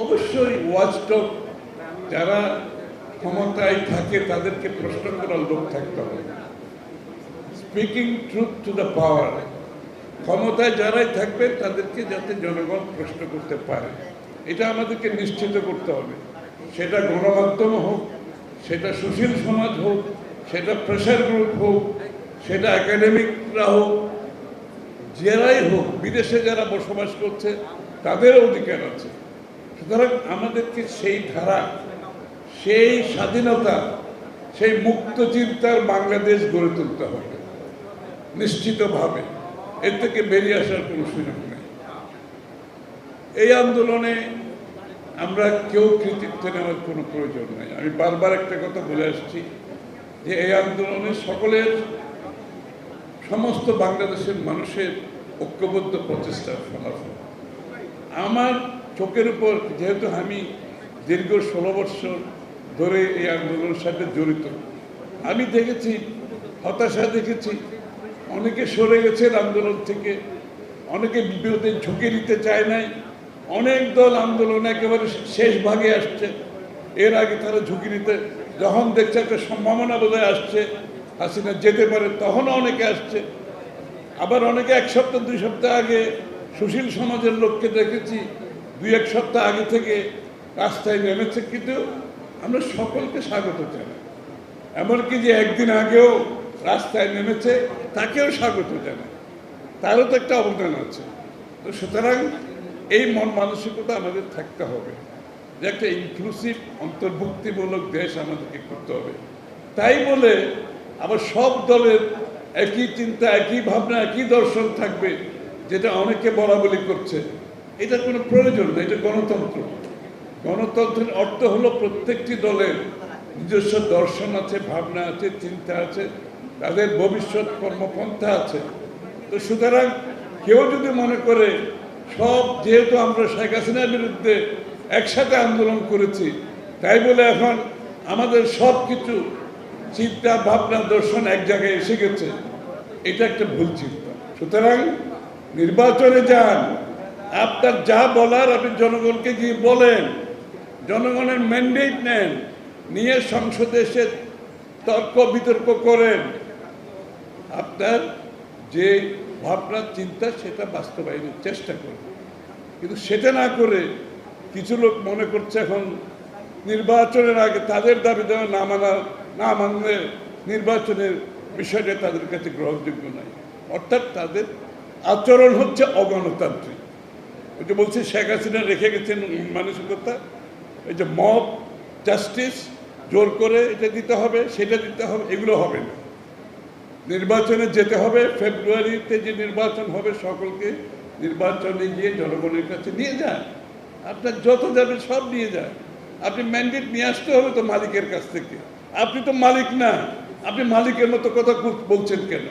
অবশ্যই ওয়াচডগ যারা ক্ষমতায় থাকে তাদেরকে প্রশ্ন করার লোক থাকতে হবে। Speaking truth to the power, ক্ষমতায় যারাই থাকবে তাদেরকে যাতে জনগণ প্রশ্ন করতে পারে, এটা আমাদেরকে নিশ্চিত করতে হবে। সেটা গণমাধ্যম হোক, সেটা সুশীল সমাজ হোক, সেটা প্রেসার গ্রুপ হোক, সেটা একাডেমিকরা হোক, যারাই হোক, বিদেশে যারা বসবাস করছে তাদের অধিকার আছে। সুতরাং আমাদেরকে সেই ধারা, সেই স্বাধীনতা, সেই মুক্ত চিন্তার বাংলাদেশ গড়ে তুলতে হবে নিশ্চিতভাবে। এর থেকে বেরিয়ে আসার কোনো সুযোগ নেই। এই আন্দোলনে আমরা কেউ কৃতিত্ব নেওয়ার কোনো প্রয়োজন নেই। আমি বারবার একটা কথা বলে আসছি যে এই আন্দোলনে সকলের, সমস্ত বাংলাদেশের মানুষের ঐক্যবদ্ধ প্রচেষ্টার ফলাফল। আমার চোখের উপর, যেহেতু আমি দীর্ঘ 16 বছর ধরে এই আন্দোলনের সাথে জড়িত, আমি দেখেছি হতাশা, দেখেছি অনেকে সরে গেছেন আন্দোলন থেকে, অনেকে বিপদে ঝুঁকি নিতে চায় নাই, অনেক দল আন্দোলনে একেবারে শেষ ভাগে আসছে। এর আগে তারা ঝুঁকি নিতে, যখন দেখছে একটা সম্ভাবনা বোধহয় আসছে হাসিনা যেতে পারে, তখনও অনেকে আসছে। আবার অনেকে 1 সপ্তাহ 2 সপ্তাহ আগে সুশীল সমাজের লোককে দেখেছি 2-1 সপ্তাহ আগে থেকে রাস্তায় নেমেছে। কিন্তু আমরা সকলকে স্বাগত জানাই। এমনকি যে একদিন আগেও রাস্তায় নেমেছে তাকেও স্বাগত জানাই, তারও তো একটা অবদান আছে। তো সুতরাং এই মন মানসিকতা আমাদের থাকতে হবে যে একটা ইনক্লুসিভ, অন্তর্ভুক্তিমূলক দেশ আমাদেরকে করতে হবে। তাই বলে আবার সব দলের একই চিন্তা, একই ভাবনা, একই দর্শন থাকবে, যেটা অনেকে বলা বলি করছে, এটার কোনো প্রয়োজন নেই। এটা গণতন্ত্র। গণতন্ত্রের অর্থ হলো প্রত্যেকটি দলের নিজস্ব দর্শন আছে, ভাবনা আছে, চিন্তা আছে, তাদের ভবিষ্যৎ কর্মপন্থা আছে। তো সুতরাং কেউ যদি মনে করে সব, যেহেতু আমরা শেখ হাসিনার বিরুদ্ধে একসাথে আন্দোলন করেছি, তাই বলে এখন আমাদের সব কিছু চিন্তা, ভাবনা, দর্শন এক জায়গায় এসে গেছে, এটা একটা ভুল চিন্তা। সুতরাং নির্বাচনে যান, আপনার যা বলার আপনি জনগণকে গিয়ে বলেন, জনগণের ম্যান্ডেট নেন, নিয়ে সংসদে এসে তর্ক বিতর্ক করেন, আপনার যে ভাবনা চিন্তা সেটা বাস্তবায়নের চেষ্টা করেন। কিন্তু সেটা না করে কিছু লোক মনে করছে এখন নির্বাচনের আগে তাদের দাবি দেওয়া না মানলে নির্বাচনের বিষয়টা তাদের কাছে গ্রহণযোগ্য নয়। অর্থাৎ তাদের আচরণ হচ্ছে অগণতান্ত্রিক। ওই যে বলছি শেখ হাসিনা রেখে গেছেন মানসিকতা, এই যে মব জাস্টিস, জোর করে এটা দিতে হবে, সেটা দিতে হবে, এগুলো হবে না। নির্বাচনে যেতে হবে, ফেব্রুয়ারিতে যে নির্বাচন হবে সকলকে নির্বাচনে গিয়ে জনগণের কাছে নিয়ে যান। আপনার যত যাবে সব নিয়ে যান। আপনি ম্যান্ডেট নিয়ে আসতে হবে তো মালিকের কাছ থেকে। আপনি তো মালিক না, আপনি মালিকের মতো কথা বলছেন কেন?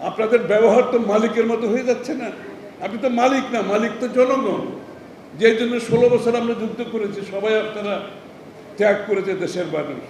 আপনাদের ব্যবহার তো মালিকের মতো হয়ে যাচ্ছে না। আপনি তো মালিক না, মালিক তো জনগণ। যে জন্য 16 বছর আমরা যুদ্ধ করেছি, সবাই আপনারা ত্যাগ করেছে দেশের মানুষ।